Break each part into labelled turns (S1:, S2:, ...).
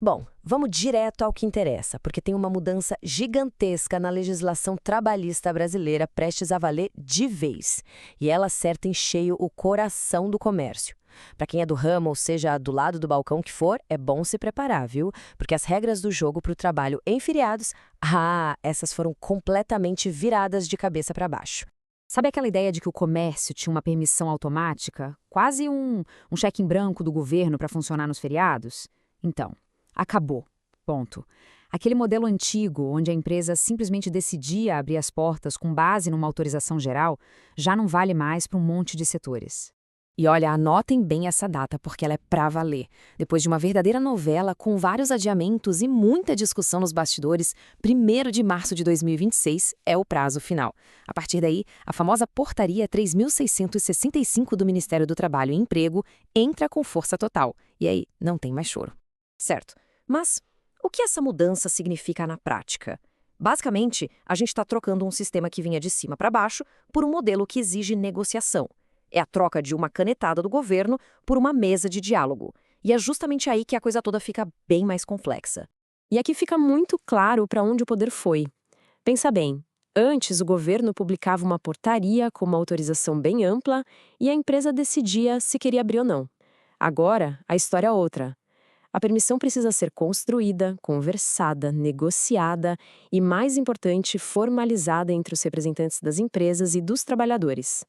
S1: Bom, vamos direto ao que interessa, porque tem uma mudança gigantesca na legislação trabalhista brasileira prestes a valer de vez. E ela acerta em cheio o coração do comércio. Para quem é do ramo, ou seja, do lado do balcão que for, é bom se preparar, viu? Porque as regras do jogo para o trabalho em feriados, essas foram completamente viradas de cabeça para baixo.
S2: Sabe aquela ideia de que o comércio tinha uma permissão automática? Quase um cheque em branco do governo para funcionar nos feriados? Então, acabou. Ponto. Aquele modelo antigo, onde a empresa simplesmente decidia abrir as portas com base numa autorização geral, já não vale mais para um monte de setores. E olha, anotem bem essa data, porque ela é pra valer. Depois de uma verdadeira novela, com vários adiamentos e muita discussão nos bastidores, 1º de março de 2026 é o prazo final. A partir daí, a famosa Portaria 3.665 do Ministério do Trabalho e Emprego entra com força total. E aí, não tem mais choro.
S1: Certo. Mas o que essa mudança significa na prática? Basicamente, a gente está trocando um sistema que vinha de cima para baixo por um modelo que exige negociação. É a troca de uma canetada do governo por uma mesa de diálogo. E é justamente aí que a coisa toda fica bem mais complexa.
S3: E aqui fica muito claro para onde o poder foi. Pensa bem, antes o governo publicava uma portaria com uma autorização bem ampla e a empresa decidia se queria abrir ou não. Agora, a história é outra. A permissão precisa ser construída, conversada, negociada e, mais importante, formalizada entre os representantes das empresas e dos trabalhadores.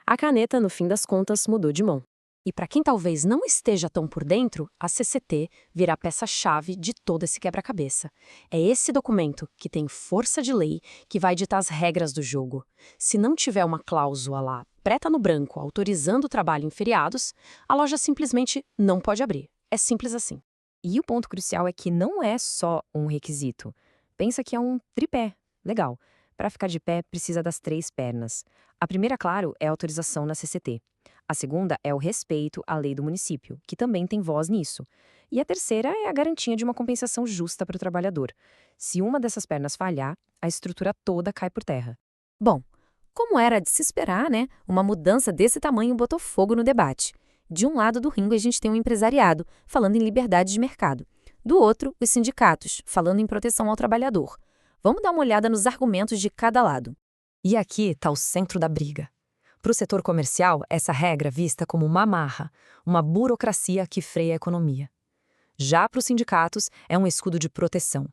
S3: A caneta, no fim das contas, mudou de mão.
S2: E para quem talvez não esteja tão por dentro, a CCT vira a peça-chave de todo esse quebra-cabeça. É esse documento, que tem força de lei, que vai ditar as regras do jogo. Se não tiver uma cláusula lá, preta no branco, autorizando o trabalho em feriados, a loja simplesmente não pode abrir. É simples assim.
S1: E o ponto crucial é que não é só um requisito. Pensa que é um tripé. Legal. Para ficar de pé, precisa das 3 pernas. A primeira, claro, é a autorização na CCT. A segunda é o respeito à lei do município, que também tem voz nisso. E a terceira é a garantia de uma compensação justa para o trabalhador. Se uma dessas pernas falhar, a estrutura toda cai por terra. Bom, como era de se esperar, né? Uma mudança desse tamanho botou fogo no debate. De um lado do ringue, a gente tem o empresariado, falando em liberdade de mercado. Do outro, os sindicatos, falando em proteção ao trabalhador. Vamos dar uma olhada nos argumentos de cada lado. E aqui está o centro da briga. Para o setor comercial, essa regra é vista como uma amarra, uma burocracia que freia a economia. Já para os sindicatos, é um escudo de proteção.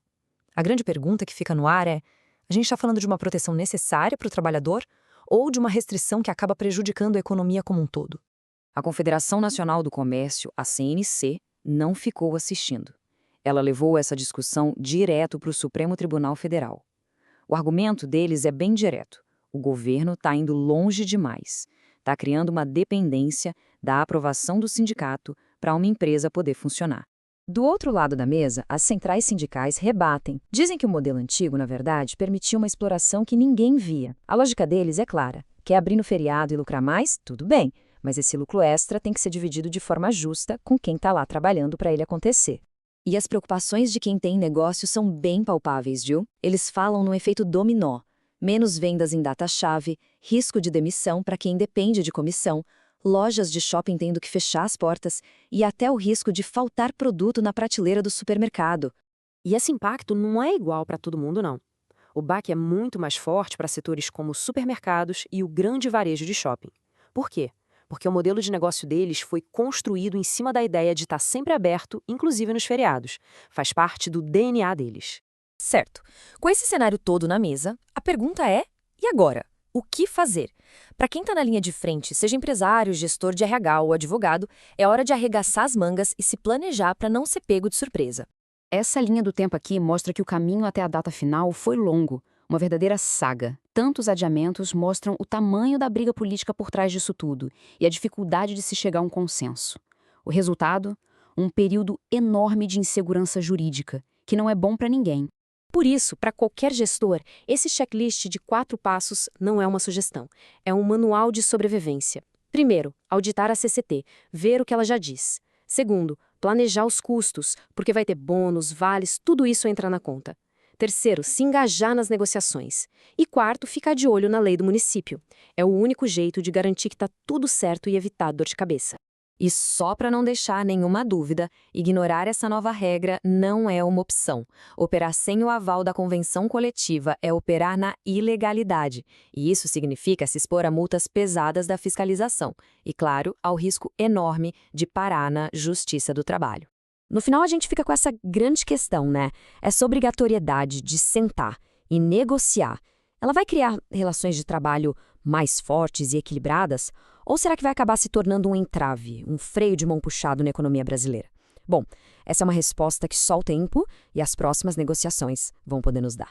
S1: A grande pergunta que fica no ar é: a gente está falando de uma proteção necessária para o trabalhador ou de uma restrição que acaba prejudicando a economia como um todo? A Confederação Nacional do Comércio, a CNC, não ficou assistindo. Ela levou essa discussão direto para o Supremo Tribunal Federal. O argumento deles é bem direto. O governo está indo longe demais. Está criando uma dependência da aprovação do sindicato para uma empresa poder funcionar. Do outro lado da mesa, as centrais sindicais rebatem. Dizem que o modelo antigo, na verdade, permitia uma exploração que ninguém via. A lógica deles é clara. Quer abrir no feriado e lucrar mais? Tudo bem. Mas esse lucro extra tem que ser dividido de forma justa com quem está lá trabalhando para ele acontecer. E as preocupações de quem tem negócio são bem palpáveis, viu? Eles falam no efeito dominó. Menos vendas em data-chave, risco de demissão para quem depende de comissão, lojas de shopping tendo que fechar as portas e até o risco de faltar produto na prateleira do supermercado.
S3: E esse impacto não é igual para todo mundo, não. O baque é muito mais forte para setores como supermercados e o grande varejo de shopping. Por quê? Porque o modelo de negócio deles foi construído em cima da ideia de estar sempre aberto, inclusive nos feriados. Faz parte do DNA deles.
S1: Certo. Com esse cenário todo na mesa, a pergunta é: e agora? O que fazer? Para quem está na linha de frente, seja empresário, gestor de RH ou advogado, é hora de arregaçar as mangas e se planejar para não ser pego de surpresa.
S2: Essa linha do tempo aqui mostra que o caminho até a data final foi longo, uma verdadeira saga. Tantos adiamentos mostram o tamanho da briga política por trás disso tudo e a dificuldade de se chegar a um consenso. O resultado? Um período enorme de insegurança jurídica, que não é bom para ninguém.
S3: Por isso, para qualquer gestor, esse checklist de 4 passos não é uma sugestão. É um manual de sobrevivência. Primeiro, auditar a CCT, ver o que ela já diz. Segundo, planejar os custos, porque vai ter bônus, vales, tudo isso entra na conta. Terceiro, se engajar nas negociações. E quarto, ficar de olho na lei do município. É o único jeito de garantir que está tudo certo e evitar dor de cabeça.
S1: E só para não deixar nenhuma dúvida, ignorar essa nova regra não é uma opção. Operar sem o aval da convenção coletiva é operar na ilegalidade, e isso significa se expor a multas pesadas da fiscalização e, claro, ao risco enorme de parar na Justiça do Trabalho.
S2: No final, a gente fica com essa grande questão, né? Essa obrigatoriedade de sentar e negociar, ela vai criar relações de trabalho mais fortes e equilibradas? Ou será que vai acabar se tornando um entrave, um freio de mão puxado na economia brasileira? Bom, essa é uma resposta que só o tempo e as próximas negociações vão poder nos dar.